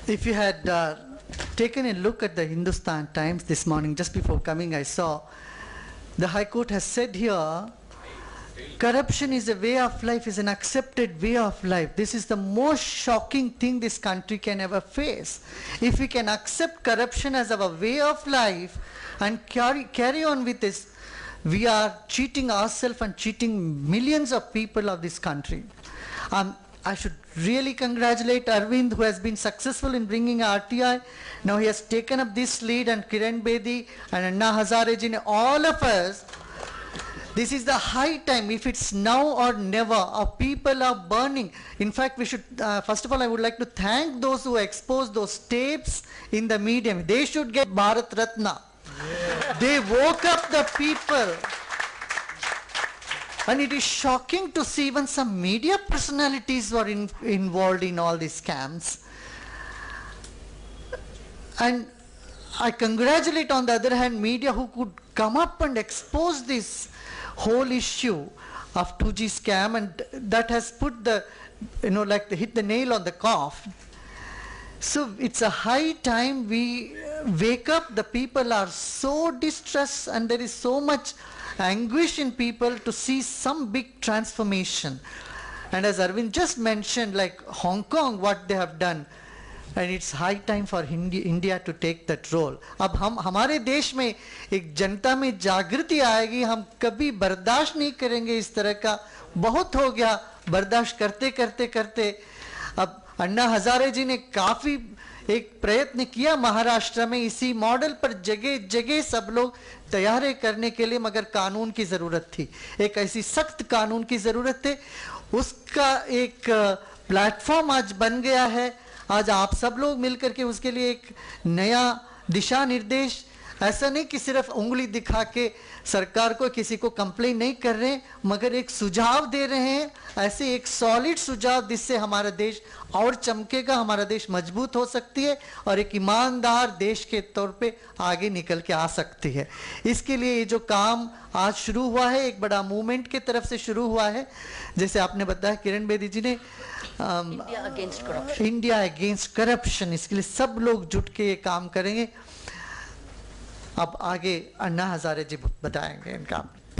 If you had taken a look at the Hindustan Times this morning, just before coming, I saw the High Court has said here, corruption is a way of life, is an accepted way of life. This is the most shocking thing this country can ever face. If we can accept corruption as our way of life and carry on with this, we are cheating ourselves and cheating millions of people of this country. I should really congratulate Arvind, who has been successful in bringing RTI. Now he has taken up this lead, and Kiran Bedi and Anna Hazare ji, all of us. This is the high time. If it's now or never, our people are burning. In fact, we should, first of all, I would like to thank those who exposed those tapes in the medium. They should get Bharat Ratna. Yeah. They woke up the people. And it is shocking to see even some media personalities were involved in all these scams. And I congratulate, on the other hand, media who could come up and expose this whole issue of 2G scam, and that has put the, hit the nail on the coffin. So it's a high time we wake up. The people are so distressed, and there is so much anguish in people to see some big transformation. And as Arvind just mentioned, like Hong Kong, what they have done, and it's high time for India to take that role. अब हमारे देश में एक जनता में जागृति आएगी, हम कभी बर्दाश्त नहीं करेंगे इस तरह का, बहुत हो गया बर्दाश्त करते करते करते। अब अन्ना हजारे जी ने काफी एक प्रयत्न किया महाराष्ट्र में इसी मॉडल पर, जगह जगह सब लोग तैयारी करने के लिए, मगर कानून की जरूरत थी, एक ऐसी सख्त कानून की जरूरत थी। उसका एक प्लेटफॉर्म आज बन गया है। आज आप सब लोग मिलकर के उसके लिए एक नया दिशा निर्देश, ऐसा नहीं कि सिर्फ उंगली दिखा के सरकार को, किसी को कंप्लेन नहीं कर रहे, मगर एक सुझाव दे रहे हैं, ऐसे एक सॉलिड सुझाव जिससे हमारा देश और चमकेगा, हमारा देश मजबूत हो सकती है और एक ईमानदार देश के तौर पे आगे निकल के आ सकती है। इसके लिए ये जो काम आज शुरू हुआ है, एक बड़ा मूवमेंट की तरफ से शुरू हुआ है, जैसे आपने बताया किरण बेदी जी ने, इंडिया अगेंस्ट करप्शन, इसके लिए सब लोग जुट के ये काम करेंगे। अब आगे अन्ना हजारे जी बताएंगे इनका।